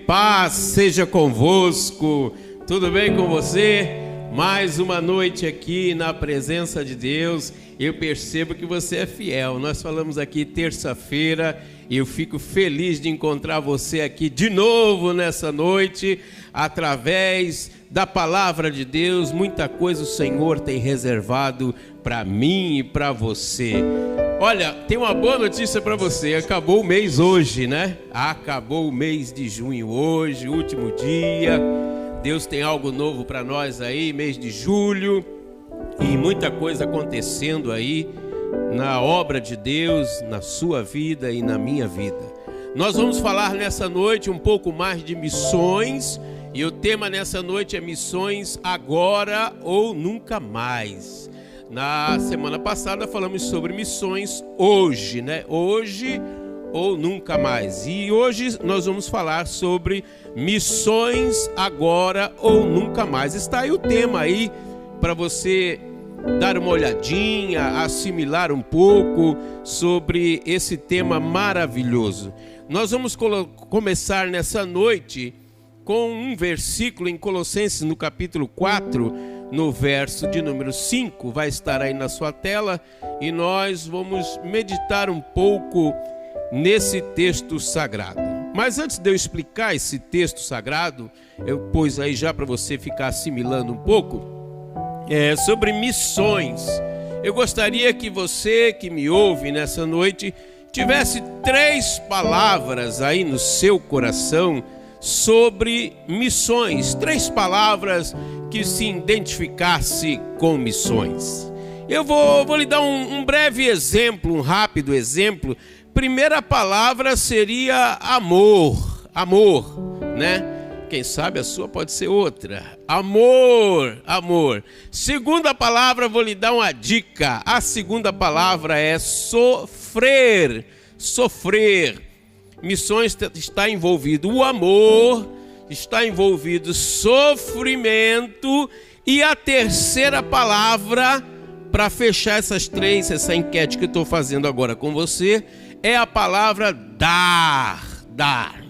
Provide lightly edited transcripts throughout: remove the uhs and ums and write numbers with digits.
Paz seja convosco, tudo bem com você? Mais uma noite aqui na presença de Deus. Eu percebo que você é fiel. Nós falamos aqui terça-feira e eu fico feliz de encontrar você aqui de novo nessa noite, através da palavra de Deus. Muita coisa o Senhor tem reservado para mim e para você. Olha, tem uma boa notícia para você. Acabou o mês hoje, né? Acabou o mês de junho hoje, último dia. Deus tem algo novo para nós aí, mês de julho. E muita coisa acontecendo aí na obra de Deus, na sua vida e na minha vida. Nós vamos falar nessa noite um pouco mais de missões. E o tema nessa noite é missões agora ou nunca mais. Na semana passada falamos sobre missões hoje, né? Hoje ou nunca mais. E hoje nós vamos falar sobre missões agora ou nunca mais. Está aí o tema aí para você dar uma olhadinha, assimilar um pouco sobre esse tema maravilhoso. Nós vamos começar nessa noite com um versículo em Colossenses, no capítulo 4, no verso de número 5, vai estar aí na sua tela, e nós vamos meditar um pouco nesse texto sagrado. Mas antes de eu explicar esse texto sagrado, eu pus aí já para você ficar assimilando um pouco, sobre missões. Eu gostaria que você que me ouve nessa noite tivesse 3 palavras aí no seu coração sobre missões, 3 palavras que se identificasse com missões. Eu vou lhe dar um breve exemplo, um rápido exemplo. Primeira palavra seria amor, né? Quem sabe a sua pode ser outra. Amor. Segunda palavra, vou lhe dar uma dica. A segunda palavra é sofrer. Missões está envolvido o amor, está envolvido sofrimento, e a terceira palavra, para fechar essas 3, essa enquete que eu estou fazendo agora com você, é a palavra dar.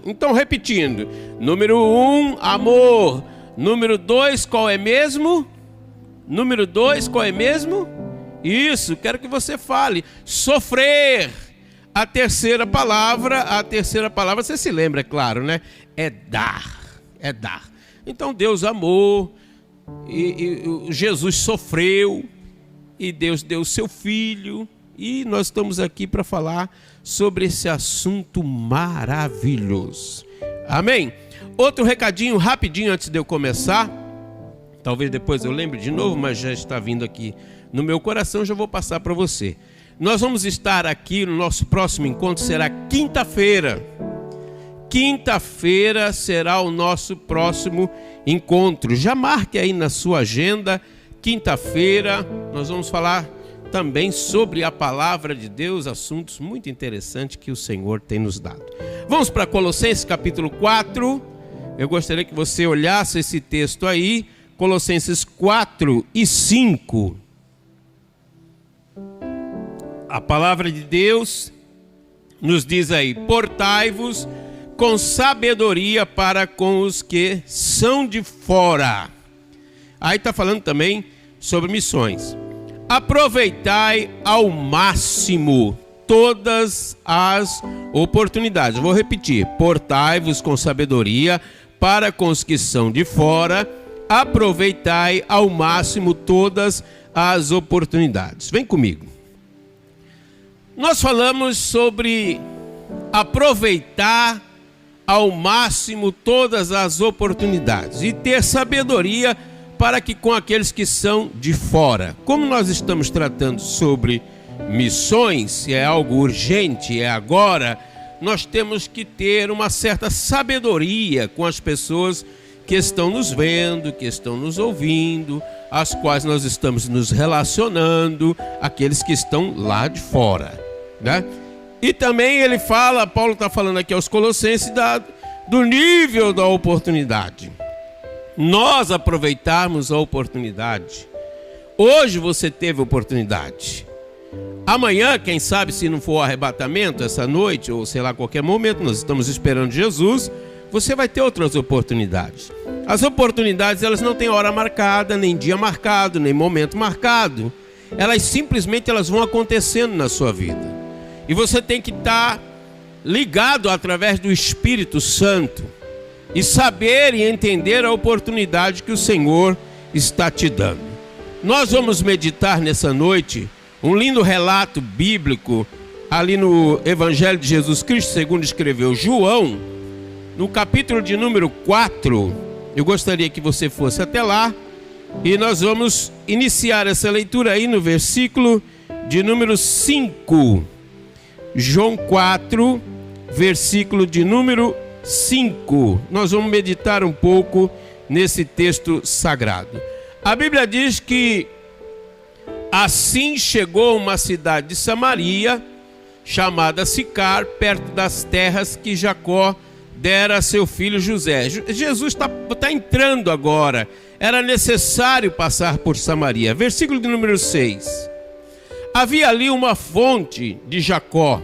Então, repetindo, número 1, amor. Número 2, qual é mesmo? Isso, quero que você fale. Sofrer. A terceira palavra, você se lembra, é claro, né? É dar. Então Deus amou, e Jesus sofreu, e Deus deu o seu filho, e nós estamos aqui para falar sobre esse assunto maravilhoso. Amém? Outro recadinho rapidinho antes de eu começar, talvez depois eu lembre de novo, mas já está vindo aqui no meu coração, já vou passar para você. Nós vamos estar aqui no nosso próximo encontro, será quinta-feira. Quinta-feira será o nosso próximo encontro. Já marque aí na sua agenda, quinta-feira, nós vamos falar também sobre a palavra de Deus, assuntos muito interessantes que o Senhor tem nos dado. Vamos para Colossenses capítulo 4, eu gostaria que você olhasse esse texto aí, Colossenses 4 e 5. A palavra de Deus nos diz aí: portai-vos com sabedoria para com os que são de fora. Aí está falando também sobre missões. Aproveitai ao máximo todas as oportunidades. Vou repetir: portai-vos com sabedoria para com os que são de fora. Aproveitai ao máximo todas as oportunidades. Vem comigo. Nós falamos sobre aproveitar ao máximo todas as oportunidades e ter sabedoria para que com aqueles que são de fora. Como nós estamos tratando sobre missões, é algo urgente, é agora, nós temos que ter uma certa sabedoria com as pessoas que estão nos vendo, que estão nos ouvindo, as quais nós estamos nos relacionando, aqueles que estão lá de fora, né? E também ele fala, Paulo está falando aqui aos Colossenses do nível da oportunidade. Nós aproveitarmos a oportunidade. Hoje você teve oportunidade. Amanhã, quem sabe, se não for o arrebatamento essa noite, ou sei lá, qualquer momento, nós estamos esperando Jesus, você vai ter outras oportunidades. As oportunidades, elas não têm hora marcada, nem dia marcado, nem momento marcado. Elas simplesmente vão acontecendo na sua vida. E você tem que estar ligado através do Espírito Santo e saber e entender a oportunidade que o Senhor está te dando. Nós vamos meditar nessa noite um lindo relato bíblico ali no Evangelho de Jesus Cristo, segundo escreveu João, no capítulo de número 4. Eu gostaria que você fosse até lá e nós vamos iniciar essa leitura aí no versículo de número 5. João 4, versículo de número 5. Nós vamos meditar um pouco nesse texto sagrado. A Bíblia diz que assim chegou uma cidade de Samaria, chamada Sicar, perto das terras que Jacó dera a seu filho José. Jesus está entrando agora. Era necessário passar por Samaria. Versículo de número 6. Havia ali uma fonte de Jacó.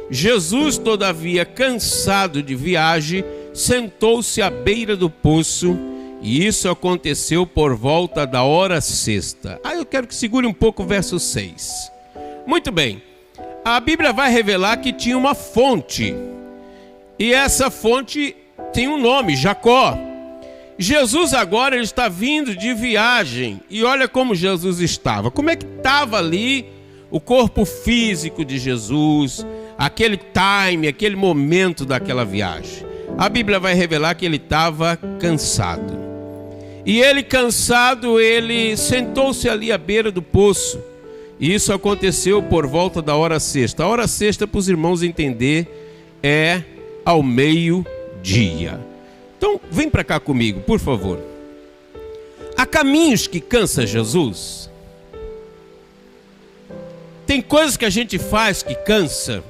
Jesus, todavia, cansado de viagem, sentou-se à beira do poço, e isso aconteceu por volta da hora sexta. Eu quero que segure um pouco o verso 6. Muito bem. A Bíblia vai revelar que tinha uma fonte. E essa fonte tem um nome, Jacó. Jesus agora ele está vindo de viagem. E olha como Jesus estava. Como é que estava ali o corpo físico de Jesus, aquele time, aquele momento daquela viagem? A Bíblia vai revelar que ele estava cansado. E ele cansado, ele sentou-se ali à beira do poço. E isso aconteceu por volta da hora sexta. A hora sexta, para os irmãos entender, é ao meio-dia. Então, vem para cá comigo, por favor. Há caminhos que cansa Jesus. Tem coisas que a gente faz que cansa.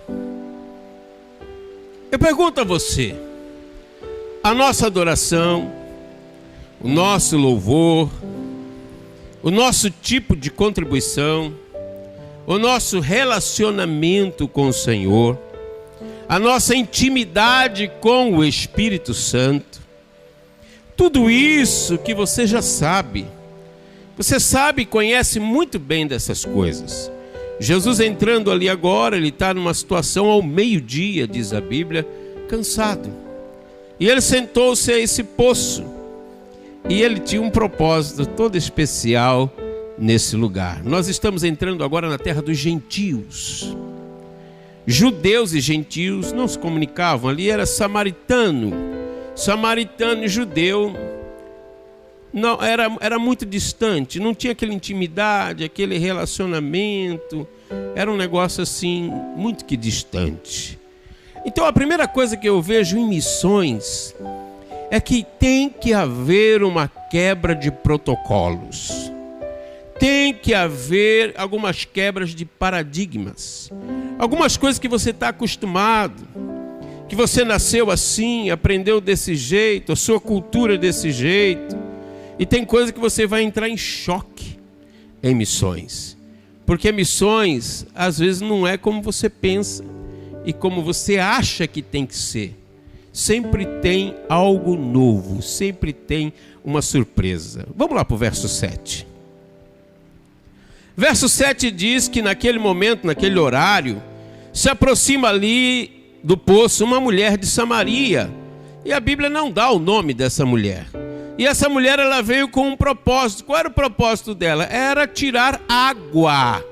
Eu pergunto a você, a nossa adoração, o nosso louvor, o nosso tipo de contribuição, o nosso relacionamento com o Senhor, a nossa intimidade com o Espírito Santo, tudo isso que você já sabe. Você sabe e conhece muito bem dessas coisas. Jesus entrando ali agora, ele está numa situação ao meio-dia, diz a Bíblia, cansado. E ele sentou-se a esse poço. E ele tinha um propósito todo especial nesse lugar. Nós estamos entrando agora na terra dos gentios. Judeus e gentios não se comunicavam. Ali era samaritano. Samaritano e judeu não, era muito distante. Não tinha aquela intimidade, aquele relacionamento. Era um negócio assim, muito que distante. Então a primeira coisa que eu vejo em missões é que tem que haver uma quebra de protocolos. Tem que haver algumas quebras de paradigmas. Algumas coisas que você está acostumado, que você nasceu assim, aprendeu desse jeito, a sua cultura é desse jeito. E tem coisa que você vai entrar em choque em missões. Porque missões, às vezes, não é como você pensa e como você acha que tem que ser. Sempre tem algo novo, sempre tem uma surpresa. Vamos lá para o verso 7. Verso 7 diz que naquele momento, naquele horário, se aproxima ali do poço uma mulher de Samaria. E a Bíblia não dá o nome dessa mulher. E essa mulher, ela veio com um propósito. Qual era o propósito dela? Era tirar água.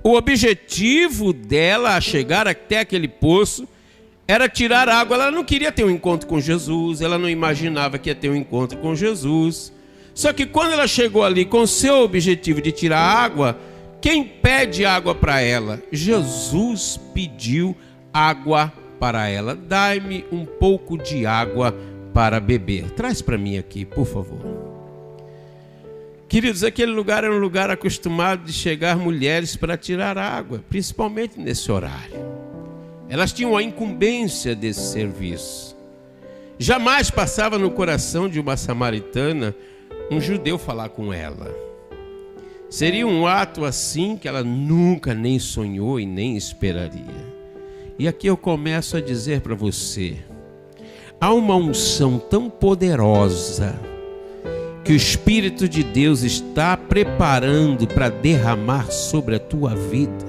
O objetivo dela a chegar até aquele poço era tirar água. Ela não queria ter um encontro com Jesus, ela não imaginava que ia ter um encontro com Jesus. Só que quando ela chegou ali com o seu objetivo de tirar água, quem pede água para ela? Jesus pediu água para ela. Dai-me um pouco de água para beber. Traz para mim aqui, por favor. Queridos, aquele lugar era um lugar acostumado de chegar mulheres para tirar água, principalmente nesse horário. Elas tinham a incumbência desse serviço. Jamais passava no coração de uma samaritana um judeu falar com ela. Seria um ato assim que ela nunca nem sonhou e nem esperaria. E aqui eu começo a dizer para você, há uma unção tão poderosa que o Espírito de Deus está preparando para derramar sobre a tua vida,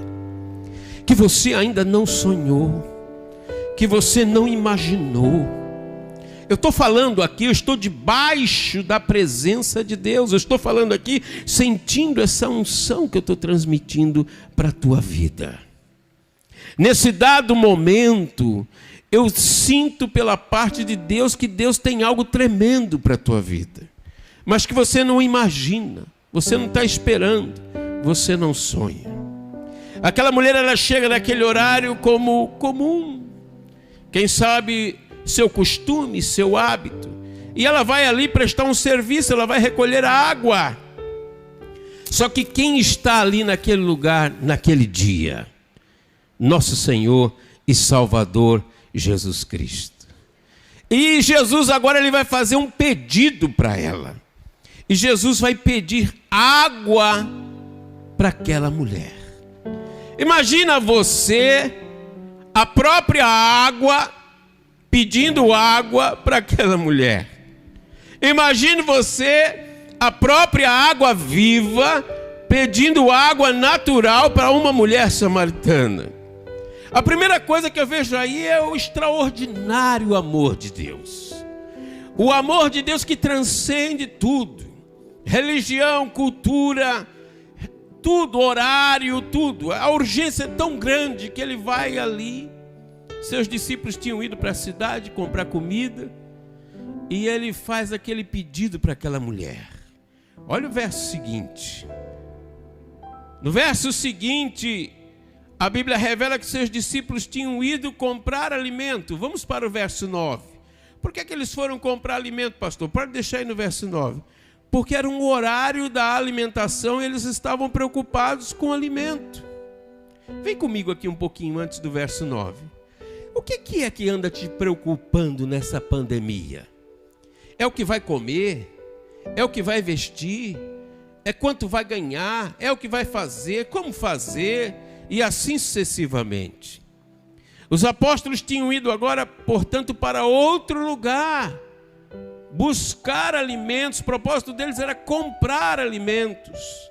que você ainda não sonhou, que você não imaginou. Eu estou falando aqui, eu estou debaixo da presença de Deus, eu estou falando aqui sentindo essa unção que eu estou transmitindo para a tua vida. Nesse dado momento, eu sinto pela parte de Deus que Deus tem algo tremendo para a tua vida, mas que você não imagina, você não está esperando, você não sonha. Aquela mulher, ela chega naquele horário como comum, quem sabe seu costume, seu hábito, e ela vai ali prestar um serviço, ela vai recolher a água. Só que quem está ali naquele lugar, naquele dia? Nosso Senhor e Salvador Jesus Cristo. E Jesus agora ele vai fazer um pedido para ela. E Jesus vai pedir água para aquela mulher. Imagina você, a própria água, pedindo água para aquela mulher. Imagine você, a própria água viva, pedindo água natural para uma mulher samaritana. A primeira coisa que eu vejo aí é o extraordinário amor de Deus. O amor de Deus que transcende tudo. Religião, cultura, tudo, horário, tudo. A urgência é tão grande que ele vai ali. Seus discípulos tinham ido para a cidade comprar comida e ele faz aquele pedido para aquela mulher. Olha o verso seguinte. No verso seguinte, a Bíblia revela que seus discípulos tinham ido comprar alimento. Vamos para o verso 9. Por que eles foram comprar alimento, pastor? Pode deixar aí no verso 9. Porque era um horário da alimentação e eles estavam preocupados com o alimento. Vem comigo aqui um pouquinho antes do verso 9. O que é que anda te preocupando nessa pandemia? É o que vai comer? É o que vai vestir? É quanto vai ganhar? É o que vai fazer? Como fazer? E assim sucessivamente. Os apóstolos tinham ido agora, portanto, para outro lugar, buscar alimentos. O propósito deles era comprar alimentos.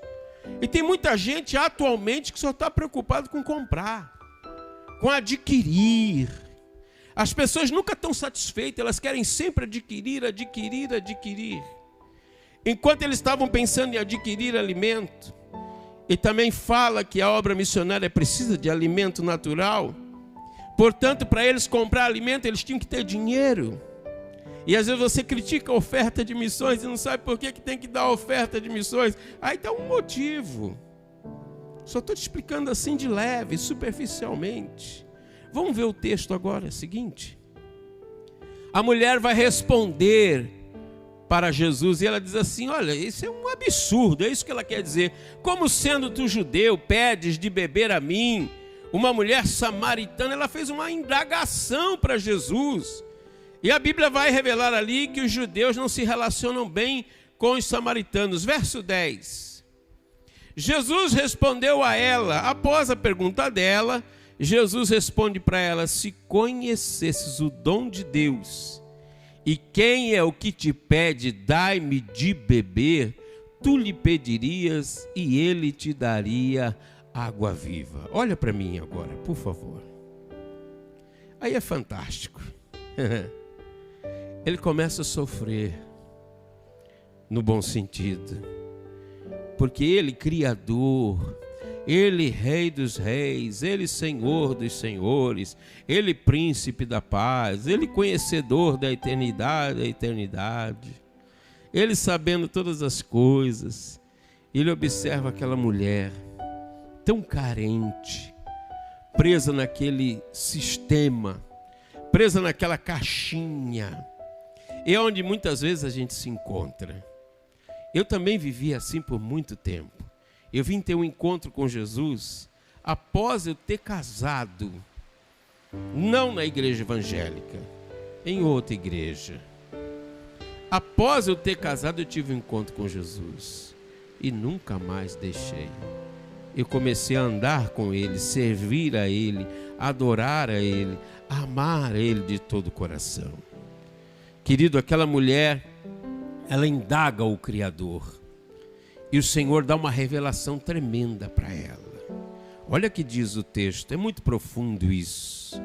E tem muita gente atualmente que só está preocupado com comprar, com adquirir. As pessoas nunca estão satisfeitas, elas querem sempre adquirir. Enquanto eles estavam pensando em adquirir alimento, e também fala que a obra missionária precisa de alimento natural, portanto, para eles comprar alimento, eles tinham que ter dinheiro. E às vezes você critica a oferta de missões e não sabe por que tem que dar a oferta de missões. Aí está um motivo. Só estou te explicando assim de leve, superficialmente. Vamos ver o texto agora, é o seguinte. A mulher vai responder para Jesus e ela diz assim: olha, isso é um absurdo, é isso que ela quer dizer. Como sendo tu judeu, pedes de beber a mim, uma mulher samaritana? Ela fez uma indagação para Jesus. E a Bíblia vai revelar ali que os judeus não se relacionam bem com os samaritanos. Verso 10. Jesus respondeu a ela, após a pergunta dela, Jesus responde para ela: se conhecesses o dom de Deus, e quem é o que te pede, dai-me de beber, tu lhe pedirias e ele te daria água viva. Olha para mim agora, por favor. Aí é fantástico. Ele começa a sofrer, no bom sentido, porque ele, Criador, ele, Rei dos Reis, ele, Senhor dos Senhores, ele, Príncipe da Paz, ele, conhecedor da eternidade, ele, sabendo todas as coisas, ele observa aquela mulher tão carente, presa naquele sistema, presa naquela caixinha. É onde muitas vezes a gente se encontra. Eu também vivi assim por muito tempo. Eu vim ter um encontro com Jesus após eu ter casado, não na igreja evangélica, em outra igreja. Após eu ter casado, eu tive um encontro com Jesus e nunca mais deixei. Eu comecei a andar com Ele, servir a Ele, adorar a Ele, amar a Ele de todo o coração. Querido, aquela mulher, ela indaga o Criador. E o Senhor dá uma revelação tremenda para ela. Olha o que diz o texto, é muito profundo isso.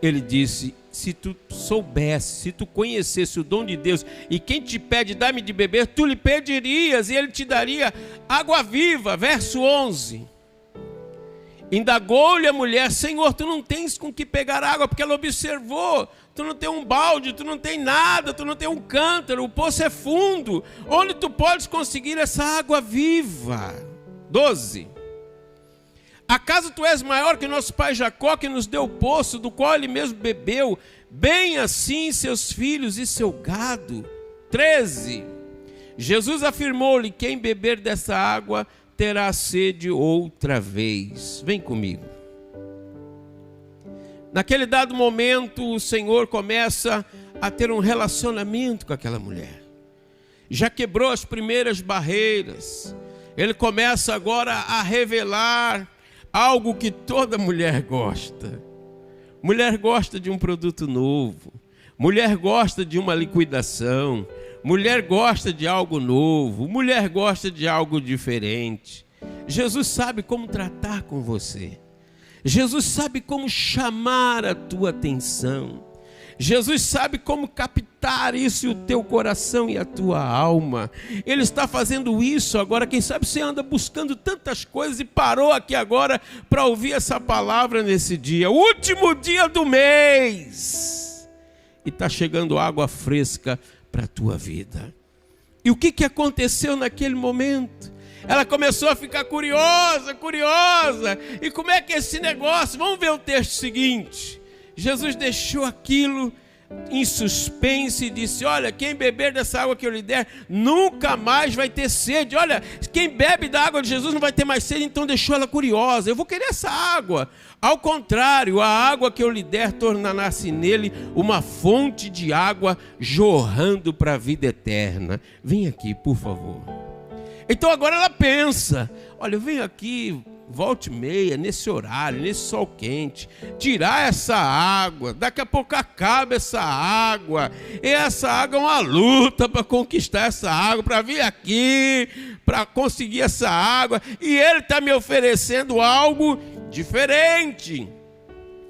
Ele disse, se tu soubesse, se tu conhecesse o dom de Deus, e quem te pede, dá-me de beber, tu lhe pedirias, e ele te daria água viva. Verso 11. Indagou-lhe a mulher, Senhor, tu não tens com que pegar água, porque ela observou, tu não tem um balde, tu não tem nada, tu não tem um cântaro, o poço é fundo, onde tu podes conseguir essa água viva? 12. Acaso tu és maior que nosso pai Jacó, que nos deu o poço, do qual ele mesmo bebeu, bem assim seus filhos e seu gado? 13. Jesus afirmou-lhe, quem beber dessa água terá sede outra vez. Vem comigo. Naquele dado momento, o Senhor começa a ter um relacionamento com aquela mulher. Já quebrou as primeiras barreiras. Ele começa agora a revelar algo que toda mulher gosta. Mulher gosta de um produto novo. Mulher gosta de uma liquidação. Mulher gosta de algo novo. Mulher gosta de algo diferente. Jesus sabe como tratar com você. Jesus sabe como chamar a tua atenção. Jesus sabe como captar isso em o teu coração e a tua alma. Ele está fazendo isso agora. Quem sabe você anda buscando tantas coisas e parou aqui agora para ouvir essa palavra nesse dia. Último dia do mês. E está chegando água fresca para a tua vida. E o que aconteceu naquele momento? Ela começou a ficar curiosa. E como é que é esse negócio? Vamos ver o texto seguinte. Jesus deixou aquilo em suspense e disse, olha, quem beber dessa água que eu lhe der, nunca mais vai ter sede. Olha, quem bebe da água de Jesus não vai ter mais sede, então deixou ela curiosa. Eu vou querer essa água. Ao contrário, a água que eu lhe der tornará-se nele uma fonte de água jorrando para a vida eterna. Vem aqui, por favor. Então agora ela pensa, olha, eu venho aqui, volta e meia, nesse horário, nesse sol quente, tirar essa água, daqui a pouco acaba essa água, e essa água é uma luta para conquistar essa água, para vir aqui, para conseguir essa água, e ele está me oferecendo algo diferente,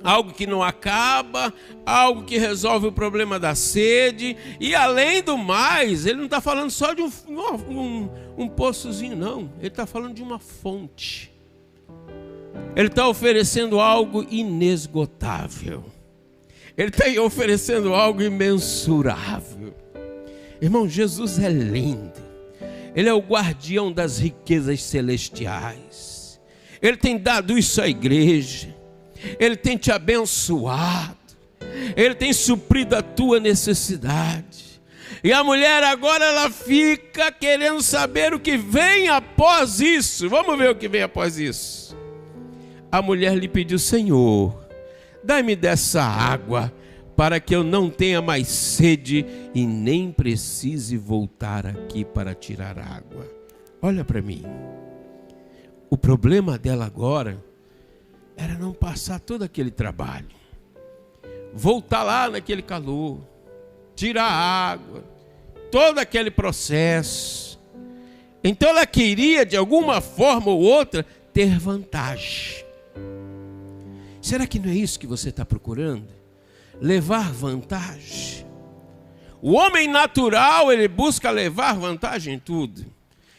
algo que não acaba, algo que resolve o problema da sede, e além do mais, ele não está falando só de um poçozinho, não, ele está falando de uma fonte. Ele está oferecendo algo inesgotável. Ele está oferecendo algo imensurável. Irmão, Jesus é lindo. Ele é o guardião das riquezas celestiais. Ele tem dado isso à igreja. Ele tem te abençoado. Ele tem suprido a tua necessidade. E a mulher agora ela fica querendo saber o que vem após isso. Vamos ver o que vem após isso. A mulher lhe pediu, Senhor, dai-me dessa água, para que eu não tenha mais sede e nem precise voltar aqui para tirar água. Olha para mim. O problema dela agora era não passar todo aquele trabalho. Voltar lá naquele calor, tirar a água, todo aquele processo. Então ela queria, de alguma forma ou outra, ter vantagem. Será que não é isso que você está procurando? Levar vantagem? O homem natural, ele busca levar vantagem em tudo.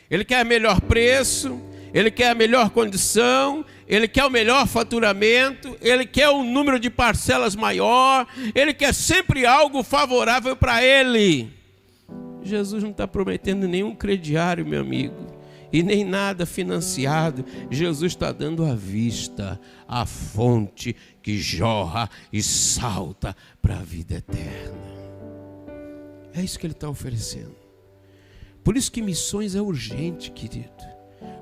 Ele quer melhor preço, ele quer a melhor condição, ele quer o melhor faturamento, ele quer um número de parcelas maior, ele quer sempre algo favorável para ele. Jesus não está prometendo nenhum crediário, meu amigo, e nem nada financiado. Jesus está dando à vista a fonte que jorra e salta para a vida eterna. É isso que ele está oferecendo. Por isso que missões é urgente, querido.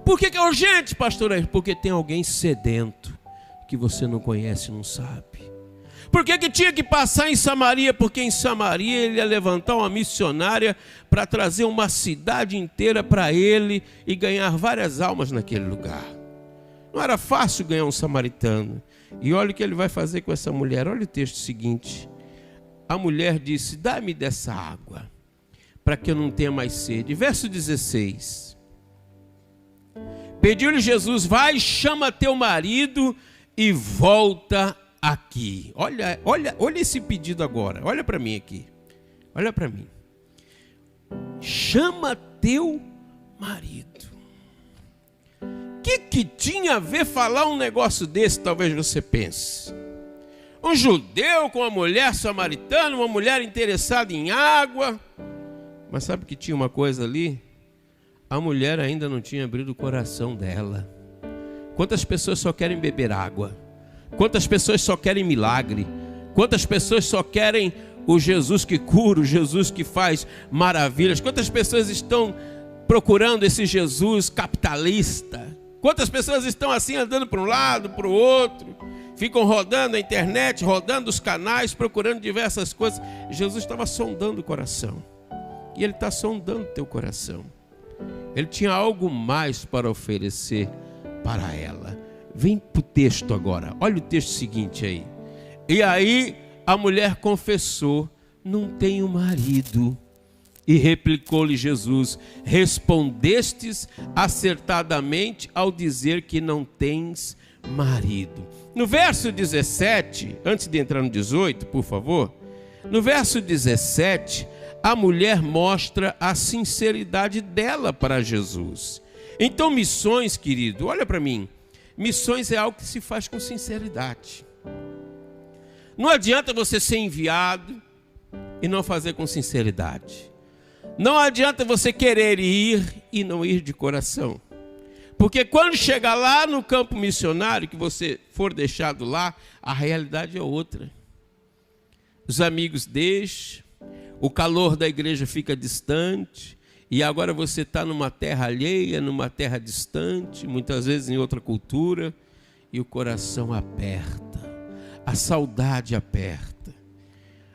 Por que é urgente, pastor? Porque tem alguém sedento que você não conhece, não sabe. Por que tinha que passar em Samaria? Porque em Samaria ele ia levantar uma missionária para trazer uma cidade inteira para ele e ganhar várias almas naquele lugar. Não era fácil ganhar um samaritano. E olha o que ele vai fazer com essa mulher. Olha o texto seguinte. a mulher disse: dá-me dessa água, para que eu não tenha mais sede. Verso 16. Pediu-lhe Jesus: vai, chama teu marido e volta aqui. Olha esse pedido agora. Olha para mim aqui. Olha para mim. Chama teu marido. O que tinha a ver falar um negócio desse? Talvez você pense. Um judeu com uma mulher samaritana, uma mulher interessada em água. Mas sabe que tinha uma coisa ali? A mulher ainda não tinha abrido o coração dela. Quantas pessoas só querem beber água? Quantas pessoas só querem milagre? Quantas pessoas só querem o Jesus que cura, o Jesus que faz maravilhas? Quantas pessoas estão procurando esse Jesus capitalista? Quantas pessoas estão assim andando para um lado, para o outro? Ficam rodando a internet, rodando os canais, procurando diversas coisas. Jesus estava sondando o coração. E Ele está sondando o teu coração. Ele tinha algo mais para oferecer para ela. Vem para o texto agora. Olha o texto seguinte aí. E aí a mulher confessou: não tenho marido. E replicou-lhe Jesus: respondestes acertadamente ao dizer que não tens marido. No verso 17, antes de entrar no 18, por favor. No verso 17, a mulher mostra a sinceridade dela para Jesus. Então, missões, querido, olha para mim. Missões é algo que se faz com sinceridade. Não adianta você ser enviado e não fazer com sinceridade. Não adianta você querer ir e não ir de coração. Porque quando chegar lá no campo missionário, que você for deixado lá, a realidade é outra. Os amigos deixam, o calor da igreja fica distante, e agora você está numa terra alheia, numa terra distante, muitas vezes em outra cultura, e o coração aperta, a saudade aperta,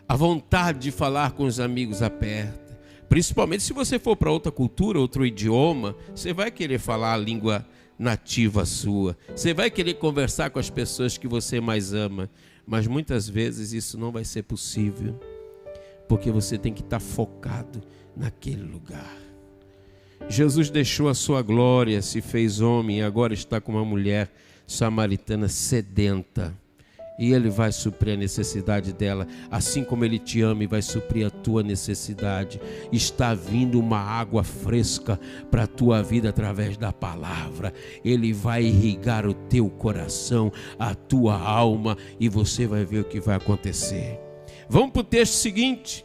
a vontade de falar com os amigos aperta. Principalmente se você for para outra cultura, outro idioma, você vai querer falar a língua nativa sua. Você vai querer conversar com as pessoas que você mais ama. Mas muitas vezes isso não vai ser possível, porque você tem que estar focado naquele lugar. Jesus deixou a sua glória, se fez homem e agora está com uma mulher samaritana sedenta. E Ele vai suprir a necessidade dela, assim como Ele te ama e vai suprir a tua necessidade. Está vindo uma água fresca para a tua vida através da palavra. Ele vai irrigar o teu coração, a tua alma, e você vai ver o que vai acontecer. Vamos para o texto seguinte.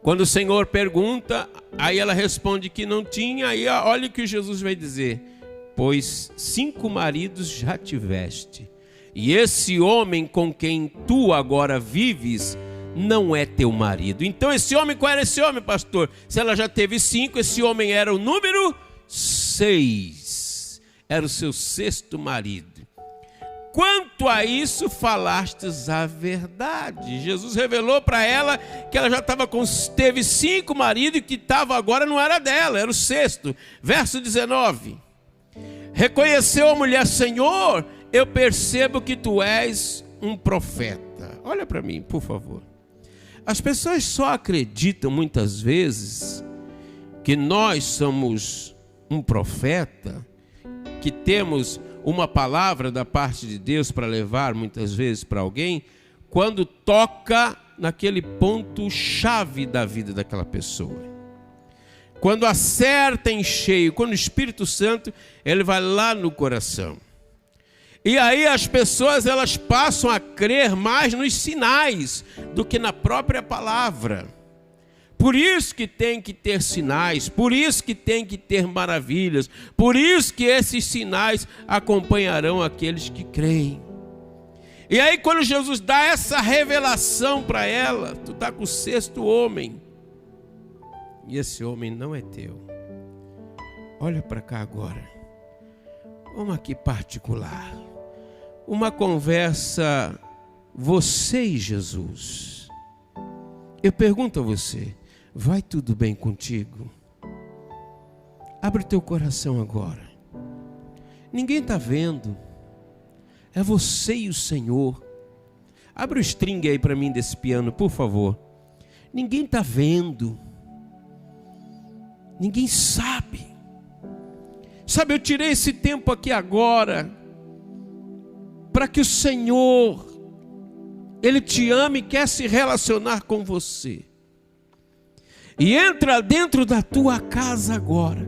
Quando o Senhor pergunta, aí ela responde que não tinha, aí olha o que Jesus vai dizer: pois 5 maridos já tiveste, e esse homem com quem tu agora vives não é teu marido. Então esse homem, qual era esse homem, pastor? Se ela já teve 5, esse homem era o número 6. Era o seu 6º marido. Quanto a isso, falastes a verdade. Jesus revelou para ela que ela já teve 5 maridos e que estava agora não era dela, era o 6º. Verso 19. Reconheceu a mulher: Senhor, eu percebo que tu és um profeta. Olha para mim, por favor. As pessoas só acreditam muitas vezes que nós somos um profeta, que temos uma palavra da parte de Deus para levar muitas vezes para alguém, quando toca naquele ponto chave da vida daquela pessoa. Quando acerta em cheio, quando o Espírito Santo, ele vai lá no coração. E aí as pessoas, elas passam a crer mais nos sinais do que na própria palavra. Por isso que tem que ter sinais, por isso que tem que ter maravilhas, por isso que esses sinais acompanharão aqueles que creem. E aí quando Jesus dá essa revelação para ela: tu está com o 6º homem, e esse homem não é teu. Olha para cá agora. Vamos aqui particular. Uma conversa, você e Jesus. Eu pergunto a você: vai tudo bem contigo? Abre teu coração agora. Ninguém está vendo. É você e o Senhor. Abre o string aí para mim desse piano, por favor. Ninguém está vendo. Ninguém sabe. Sabe, eu tirei esse tempo aqui agora para que o Senhor, Ele te ama e quer se relacionar com você. E entra dentro da tua casa agora.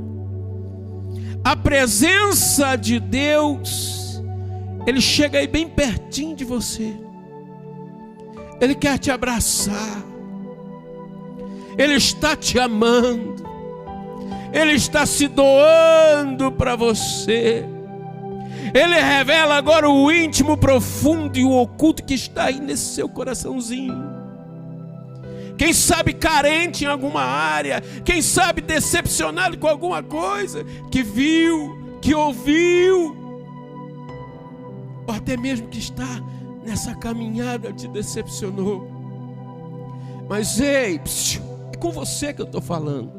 A presença de Deus, Ele chega aí bem pertinho de você. Ele quer te abraçar. Ele está te amando. Ele está se doando para você. Ele revela agora o íntimo, profundo e o oculto que está aí nesse seu coraçãozinho. Quem sabe carente em alguma área, quem sabe decepcionado com alguma coisa que viu, que ouviu, ou até mesmo que está nessa caminhada te decepcionou. Mas ei, é com você que eu estou falando.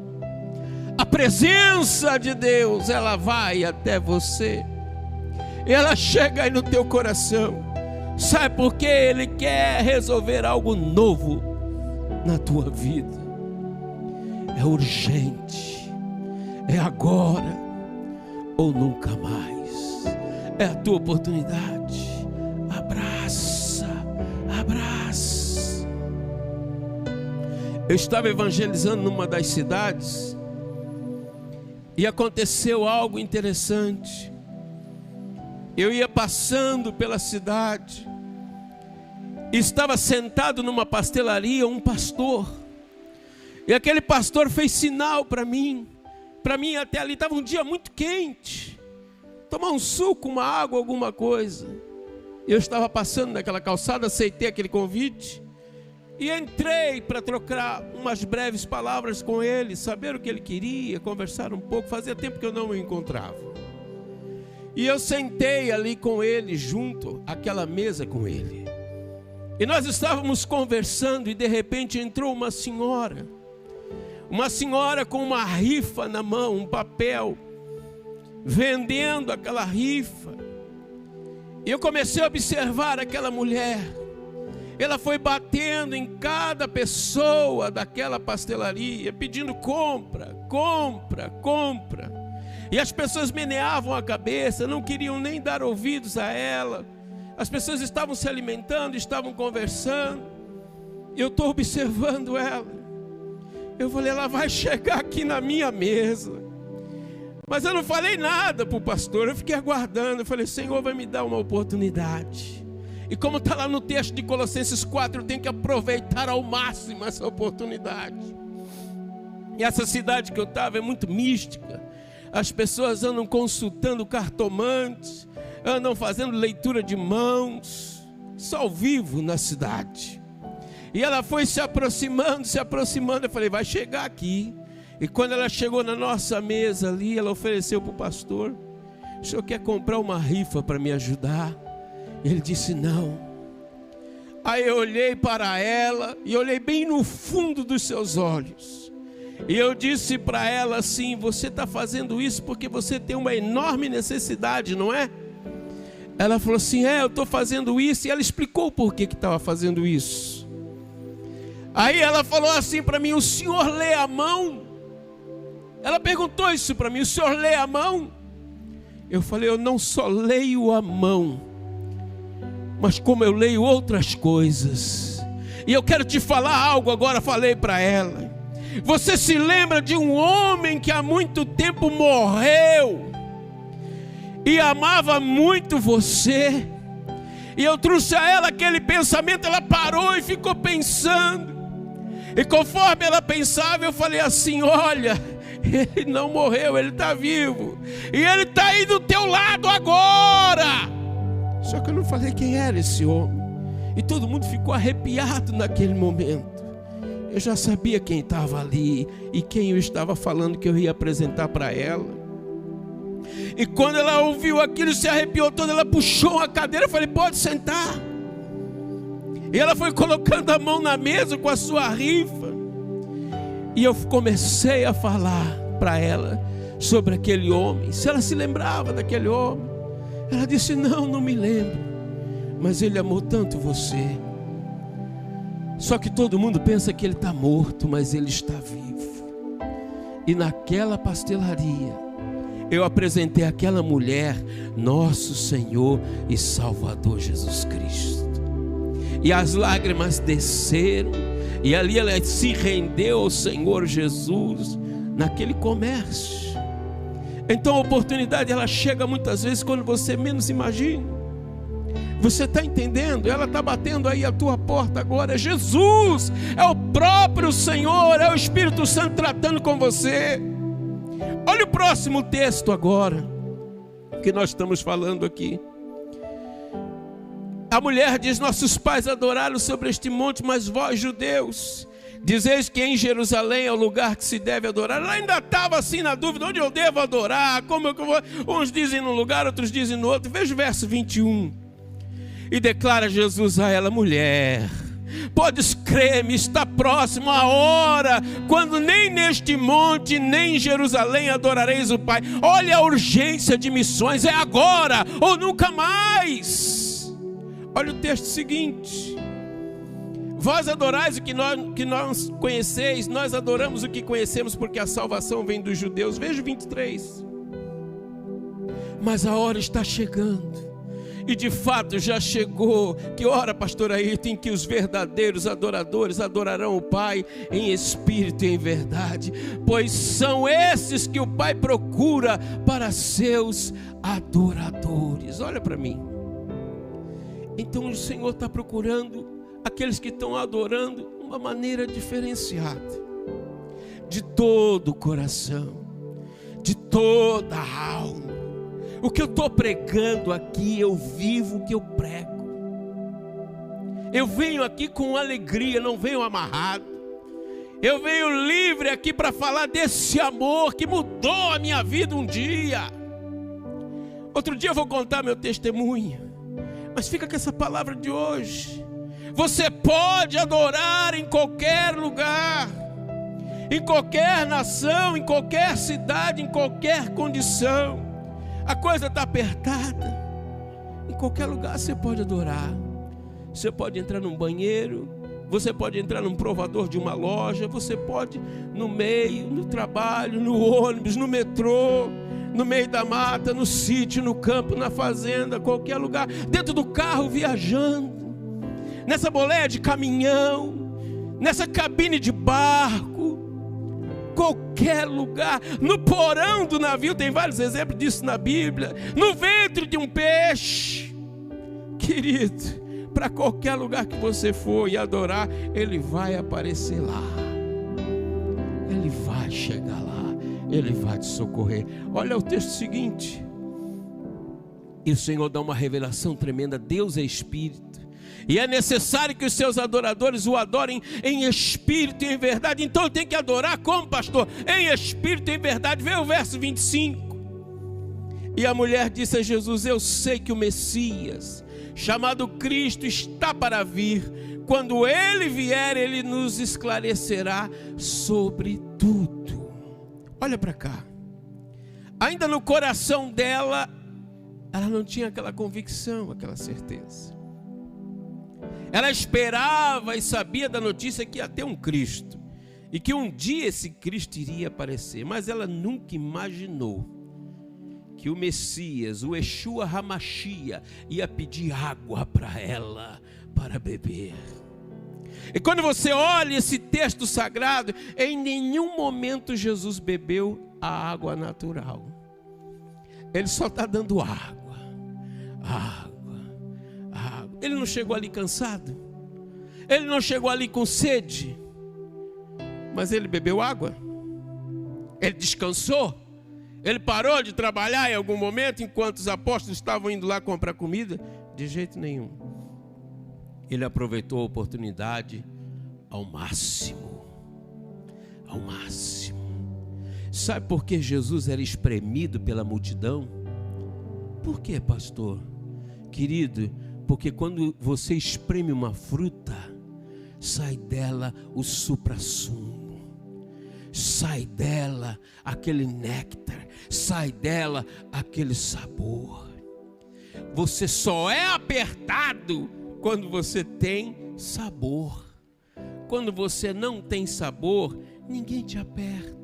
A presença de Deus, ela vai até você. Ela chega aí no teu coração. Sabe por quê? Ele quer resolver algo novo na tua vida. É urgente. É agora ou nunca mais. É a tua oportunidade. Abraça, abraça. Eu estava evangelizando numa das cidades e aconteceu algo interessante. Eu ia passando pela cidade, estava sentado numa pastelaria um pastor, e aquele pastor fez sinal para mim até ali, estava um dia muito quente, tomar um suco, uma água, alguma coisa. Eu estava passando naquela calçada, aceitei aquele convite, e entrei para trocar umas breves palavras com ele, saber o que ele queria, conversar um pouco, fazia tempo que eu não o encontrava. E eu sentei ali com ele, junto àquela mesa com ele. E nós estávamos conversando e de repente entrou uma senhora com uma rifa na mão, um papel, vendendo aquela rifa. E eu comecei a observar aquela mulher. Ela foi batendo em cada pessoa daquela pastelaria, pedindo compra, compra, compra. E as pessoas meneavam a cabeça, não queriam nem dar ouvidos a ela. As pessoas estavam se alimentando, estavam conversando. Eu estou observando ela. Eu falei, ela vai chegar aqui na minha mesa. Mas eu não falei nada para o pastor, eu fiquei aguardando. Eu falei, Senhor vai me dar uma oportunidade. E como está lá no texto de Colossenses 4, eu tenho que aproveitar ao máximo essa oportunidade. E essa cidade que eu estava é muito mística. As pessoas andam consultando cartomantes, andam fazendo leitura de mãos, só ao vivo na cidade. E ela foi se aproximando, eu falei, vai chegar aqui. E quando ela chegou na nossa mesa ali, ela ofereceu para o pastor, o senhor quer comprar uma rifa para me ajudar? Ele disse não. Aí eu olhei para ela e olhei bem no fundo dos seus olhos. E eu disse para ela assim, você está fazendo isso porque você tem uma enorme necessidade, não é? Ela falou assim, eu estou fazendo isso. E ela explicou o porquê que estava fazendo isso. Aí ela falou assim para mim, o senhor lê a mão? Ela perguntou isso para mim, o senhor lê a mão? Eu falei, eu não só leio a mão, mas como eu leio outras coisas. E eu quero te falar algo agora, falei para ela. Você se lembra de um homem que há muito tempo morreu e amava muito você? E eu trouxe a ela aquele pensamento, ela parou e ficou pensando. E conforme ela pensava, eu falei assim, olha, ele não morreu, ele está vivo. E ele está aí do teu lado agora. Só que eu não falei quem era esse homem. E todo mundo ficou arrepiado naquele momento. Eu já sabia quem estava ali e quem eu estava falando que eu ia apresentar para ela. E quando ela ouviu aquilo, se arrepiou toda, ela puxou a cadeira, eu falei, pode sentar. E ela foi colocando a mão na mesa com a sua rifa. E eu comecei a falar para ela sobre aquele homem, se ela se lembrava daquele homem. Ela disse, não me lembro, mas ele amou tanto você. Só que todo mundo pensa que ele está morto, mas ele está vivo. E naquela pastelaria, eu apresentei àquela mulher nosso Senhor e Salvador Jesus Cristo. E as lágrimas desceram, e ali ela se rendeu ao Senhor Jesus, naquele comércio. Então a oportunidade, ela chega muitas vezes quando você menos imagina. Você está entendendo? Ela está batendo aí a tua porta agora. É Jesus, é o próprio Senhor, é o Espírito Santo tratando com você. Olha o próximo texto agora, que nós estamos falando aqui. A mulher diz: nossos pais adoraram sobre este monte, mas vós, judeus, dizeis que em Jerusalém é o lugar que se deve adorar. Ela ainda estava assim na dúvida: onde eu devo adorar? Como eu vou? Uns dizem num lugar, outros dizem no outro. Veja o verso 21. E declara Jesus a ela: mulher, podes crer-me, está próximo a hora, quando nem neste monte, nem em Jerusalém adorareis o Pai. Olha a urgência de missões, é agora ou nunca mais. Olha o texto seguinte: vós adorais o que nós conheceis, nós adoramos o que conhecemos, porque a salvação vem dos judeus. Veja o 23. Mas a hora está chegando, e de fato já chegou. Que hora, pastor Ayrton? Em que os verdadeiros adoradores adorarão o Pai em espírito e em verdade, pois são esses que o Pai procura para seus adoradores. Olha para mim. Então o Senhor está procurando aqueles que estão adorando uma maneira diferenciada, de todo o coração, de toda a alma. O que eu estou pregando aqui, eu vivo o que eu prego. Eu venho aqui com alegria, não venho amarrado. Eu venho livre aqui para falar desse amor que mudou a minha vida um dia. Outro dia eu vou contar meu testemunho, mas fica com essa palavra de hoje. Você pode adorar em qualquer lugar, em qualquer nação, em qualquer cidade, em qualquer condição. A coisa está apertada, em qualquer lugar você pode adorar. Você pode entrar num banheiro, você pode entrar num provador de uma loja, você pode no meio, no trabalho, no ônibus, no metrô, no meio da mata, no sítio, no campo, na fazenda, qualquer lugar, dentro do carro viajando, nessa boleia de caminhão, nessa cabine de barco, qualquer lugar, no porão do navio, tem vários exemplos disso na Bíblia, no ventre de um peixe. Querido, para qualquer lugar que você for e adorar, Ele vai aparecer lá, Ele vai chegar lá, Ele vai te socorrer. Olha o texto seguinte, e o Senhor dá uma revelação tremenda. Deus é Espírito, e é necessário que os seus adoradores o adorem em espírito e em verdade. Então tem que adorar como, pastor? Em espírito e em verdade. Vê o verso 25. E a mulher disse a Jesus: eu sei que o Messias, chamado Cristo, está para vir. Quando Ele vier, Ele nos esclarecerá sobre tudo. Olha para cá. Ainda no coração dela, ela não tinha aquela convicção, aquela certeza. Ela esperava e sabia da notícia que ia ter um Cristo, e que um dia esse Cristo iria aparecer. Mas ela nunca imaginou que o Messias, o Yeshua HaMashiach, ia pedir água para ela, para beber. E quando você olha esse texto sagrado, em nenhum momento Jesus bebeu a água natural. Ele só está dando água, água, água. Ele não chegou ali cansado, ele não chegou ali com sede, mas ele bebeu água. Ele descansou. Ele parou de trabalhar em algum momento enquanto os apóstolos estavam indo lá comprar comida? De jeito nenhum. Ele aproveitou a oportunidade ao máximo. Ao máximo. Sabe por que Jesus era espremido pela multidão? Por quê, pastor? Querido, porque quando você espreme uma fruta, sai dela o suprassumo, sai dela aquele néctar, sai dela aquele sabor. Você só é apertado quando você tem sabor. quando você não tem sabor, ninguém te aperta.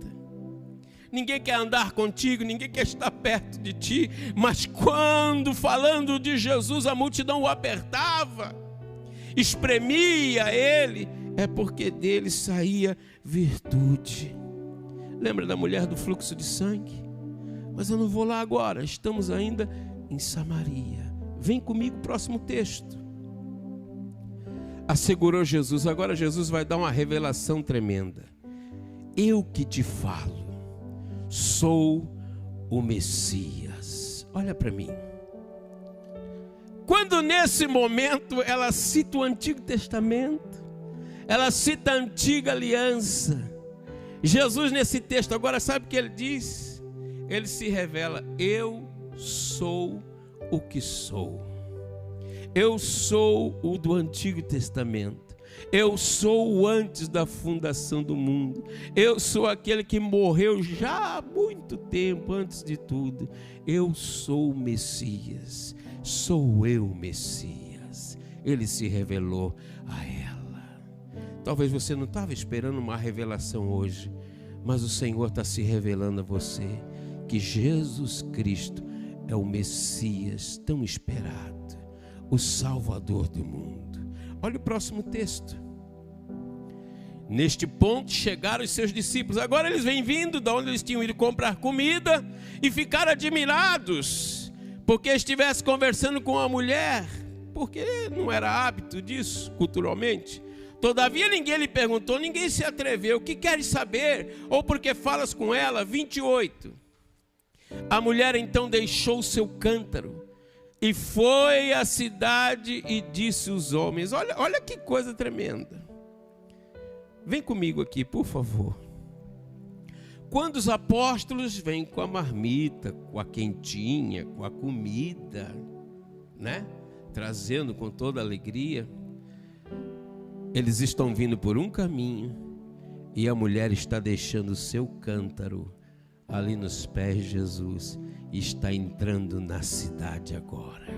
Ninguém quer andar contigo, ninguém quer estar perto de ti. Mas quando, falando de Jesus, a multidão o apertava, espremia ele, é porque dele saía virtude. Lembra da mulher do fluxo de sangue? Mas eu não vou lá agora, estamos ainda em Samaria. Vem comigo, próximo texto. Assegurou Jesus. Agora Jesus vai dar uma revelação tremenda. Eu que te falo, sou o Messias. Olha para mim. Quando nesse momento ela cita o Antigo Testamento, ela cita a Antiga Aliança, Jesus nesse texto, agora sabe o que ele diz? Ele se revela: eu sou o que sou. Eu sou o do Antigo Testamento. Eu sou o antes da fundação do mundo. Eu sou aquele que morreu já há muito tempo, antes de tudo. Eu sou o Messias. Sou eu o Messias. Ele se revelou a ela. Talvez você não estava esperando uma revelação hoje, mas o Senhor está se revelando a você que Jesus Cristo é o Messias tão esperado, o Salvador do mundo. Olha o próximo texto. Neste ponto chegaram os seus discípulos. Agora eles vêm vindo de onde eles tinham ido comprar comida e ficaram admirados porque estivesse conversando com uma mulher, porque não era hábito disso culturalmente. Todavia ninguém lhe perguntou, ninguém se atreveu: o que queres saber? Ou porque falas com ela? 28. A mulher então deixou o seu cântaro e foi à cidade e disse aos homens. Olha que coisa tremenda. Vem comigo aqui, por favor. Quando os apóstolos vêm com a marmita, com a quentinha, com a comida, né? Trazendo com toda alegria, eles estão vindo por um caminho e a mulher está deixando o seu cântaro ali nos pés de Jesus e está entrando na cidade agora.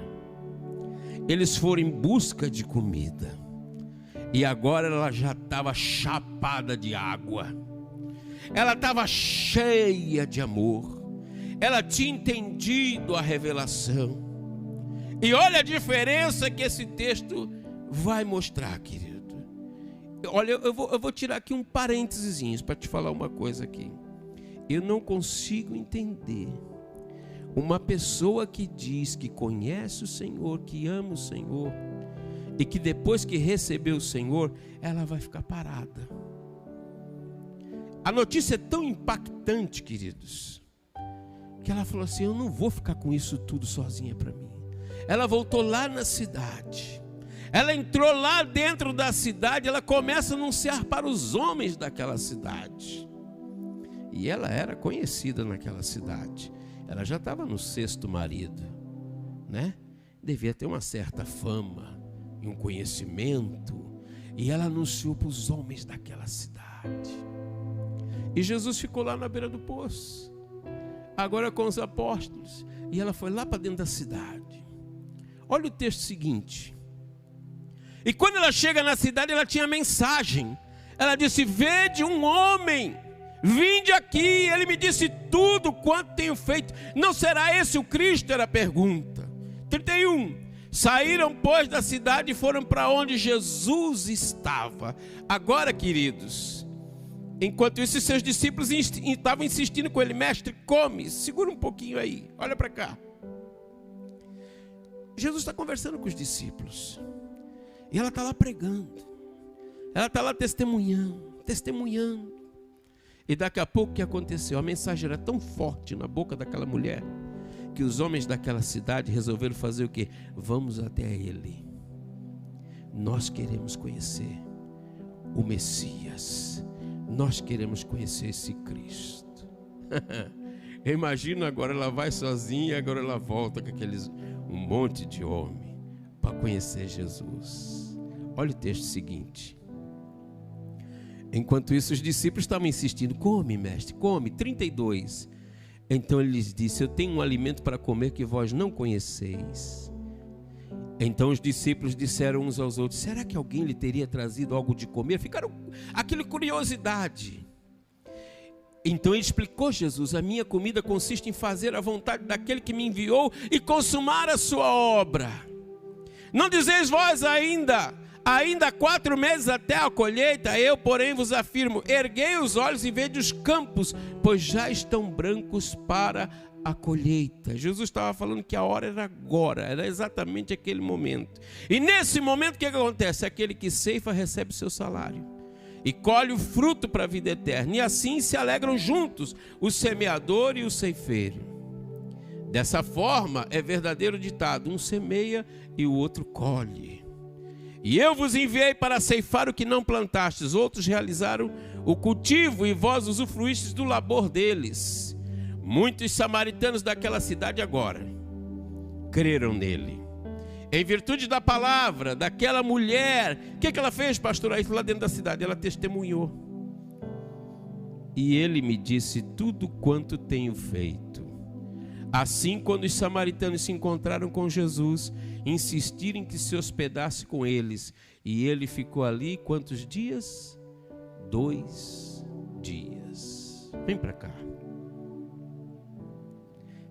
Eles foram em busca de comida e agora ela já estava chapada de água, ela estava cheia de amor, ela tinha entendido a revelação. E olha a diferença que esse texto vai mostrar, querido. Olha, eu vou tirar aqui um parênteses para te falar uma coisa aqui. Eu não consigo entender uma pessoa que diz que conhece o Senhor, que ama o Senhor, e que depois que recebeu o Senhor, ela vai ficar parada. A notícia é tão impactante, queridos, que ela falou assim: eu não vou ficar com isso tudo sozinha para mim. Ela voltou lá na cidade, ela entrou lá dentro da cidade, ela começa a anunciar para os homens daquela cidade. E ela era conhecida naquela cidade. Ela já estava no 6º marido, né? Devia ter uma certa fama e um conhecimento. E ela anunciou para os homens daquela cidade. E Jesus ficou lá na beira do poço, agora com os apóstolos. E ela foi lá para dentro da cidade. Olha o texto seguinte. E quando ela chega na cidade, ela tinha mensagem. Ela disse: vede um homem, vinde aqui, ele me disse tudo quanto tenho feito. Não será esse o Cristo? Era a pergunta. 31. Saíram, pois, da cidade e foram para onde Jesus estava. Agora, queridos, enquanto isso, seus discípulos estavam insistindo com ele: mestre, come, segura um pouquinho aí, olha para cá. Jesus está conversando com os discípulos e ela está lá pregando, ela está lá testemunhando. E daqui a pouco o que aconteceu? A mensagem era tão forte na boca daquela mulher que os homens daquela cidade resolveram fazer o quê? Vamos até ele. Nós queremos conhecer o Messias. Nós queremos conhecer esse Cristo. Eu imagino agora ela vai sozinha e agora ela volta com um monte de homem para conhecer Jesus. Olha o texto seguinte. Enquanto isso, os discípulos estavam insistindo: come, mestre, come. 32. Então ele lhes disse: eu tenho um alimento para comer que vós não conheceis. Então os discípulos disseram uns aos outros: será que alguém lhe teria trazido algo de comer? Ficaram aquela curiosidade. Então ele explicou Jesus: a minha comida consiste em fazer a vontade daquele que me enviou e consumar a sua obra. Não dizeis vós ainda 4 meses até a colheita? Eu, porém, vos afirmo: erguei os olhos e vede os campos, pois já estão brancos para a colheita. Jesus estava falando que a hora era agora, era exatamente aquele momento. E nesse momento o que acontece? Aquele que ceifa recebe seu salário e colhe o fruto para a vida eterna, e assim se alegram juntos o semeador e o ceifeiro. Dessa forma é verdadeiro ditado: um semeia e o outro colhe. E eu vos enviei para ceifar o que não plantastes, outros realizaram o cultivo e vós usufruístes do labor deles. Muitos samaritanos daquela cidade agora creram nele, em virtude da palavra daquela mulher. O que ela fez, pastor? Aí lá dentro da cidade ela testemunhou. E ele me disse tudo quanto tenho feito. Assim, quando os samaritanos se encontraram com Jesus, insistiram em que se hospedasse com eles. E ele ficou ali quantos dias? 2 dias. Vem para cá.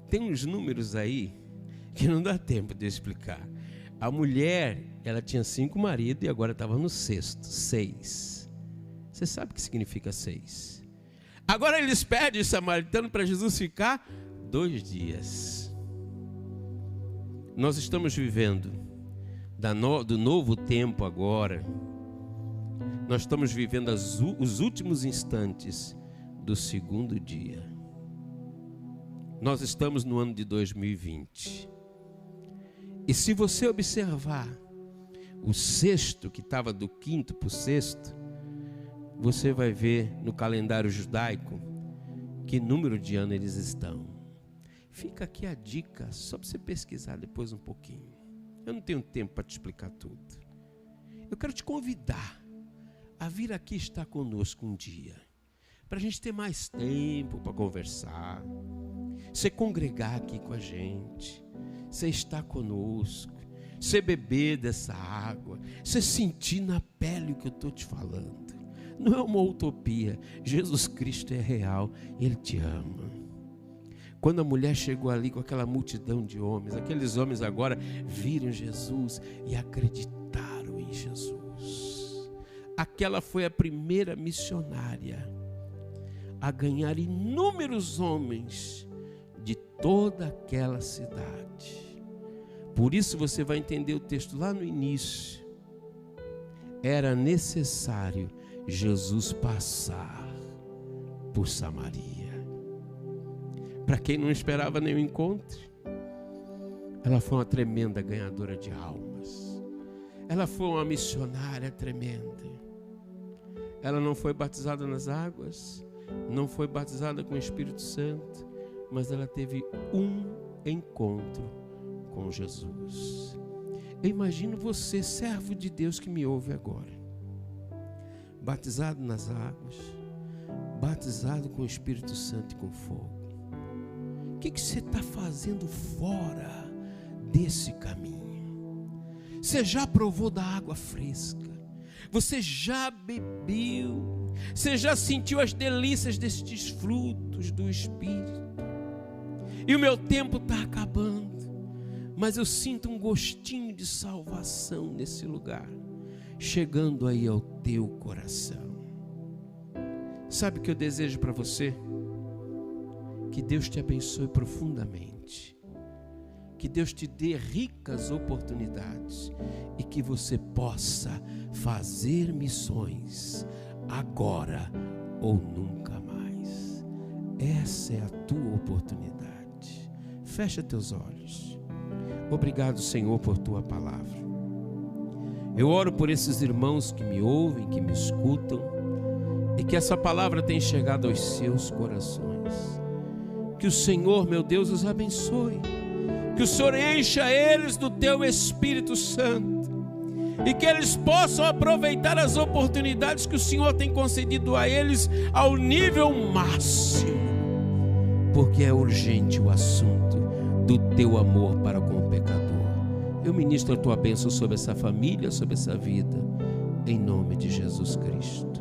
Tem uns números aí que não dá tempo de eu explicar. A mulher, ela tinha 5 maridos e agora estava no 6º, 6. Você sabe o que significa 6? Agora eles pedem o samaritano para Jesus ficar 2 dias. Nós estamos vivendo do novo tempo agora. Nós estamos vivendo os últimos instantes do 2º dia. Nós estamos no ano de 2020. E se você observar o 6º, que estava do 5º para o 6º, você vai ver no calendário judaico que número de ano eles estão. Fica aqui a dica, só para você pesquisar depois um pouquinho. Eu não tenho tempo para te explicar tudo. Eu quero te convidar a vir aqui estar conosco um dia, para a gente ter mais tempo para conversar. Você congregar aqui com a gente, você estar conosco, você beber dessa água, você sentir na pele o que eu estou te falando. Não é uma utopia. Jesus Cristo é real, Ele te ama. Quando a mulher chegou ali com aquela multidão de homens, aqueles homens agora viram Jesus e acreditaram em Jesus. Aquela foi a primeira missionária a ganhar inúmeros homens de toda aquela cidade. Por isso você vai entender o texto lá no início. Era necessário Jesus passar por Samaria. Para quem não esperava nenhum encontro, ela foi uma tremenda ganhadora de almas. Ela foi uma missionária tremenda. Ela não foi batizada nas águas, não foi batizada com o Espírito Santo, mas ela teve um encontro com Jesus. Eu imagino você, servo de Deus que me ouve agora, batizado nas águas, batizado com o Espírito Santo e com fogo. O que você está fazendo fora desse caminho? Você já provou da água fresca? Você já bebeu? Você já sentiu as delícias destes frutos do Espírito? E o meu tempo está acabando, mas eu sinto um gostinho de salvação nesse lugar, chegando aí ao teu coração. Sabe o que eu desejo para você? Que Deus te abençoe profundamente, que Deus te dê ricas oportunidades e que você possa fazer missões agora ou nunca mais. Essa é a tua oportunidade. Fecha teus olhos. Obrigado, Senhor, por tua palavra. Eu oro por esses irmãos que me ouvem, que me escutam, e que essa palavra tenha chegado aos seus corações. Que o Senhor, meu Deus, os abençoe. Que o Senhor encha eles do teu Espírito Santo, e que eles possam aproveitar as oportunidades que o Senhor tem concedido a eles ao nível máximo, porque é urgente o assunto do teu amor para com o pecador. Eu ministro a tua bênção sobre essa família, sobre essa vida, em nome de Jesus Cristo.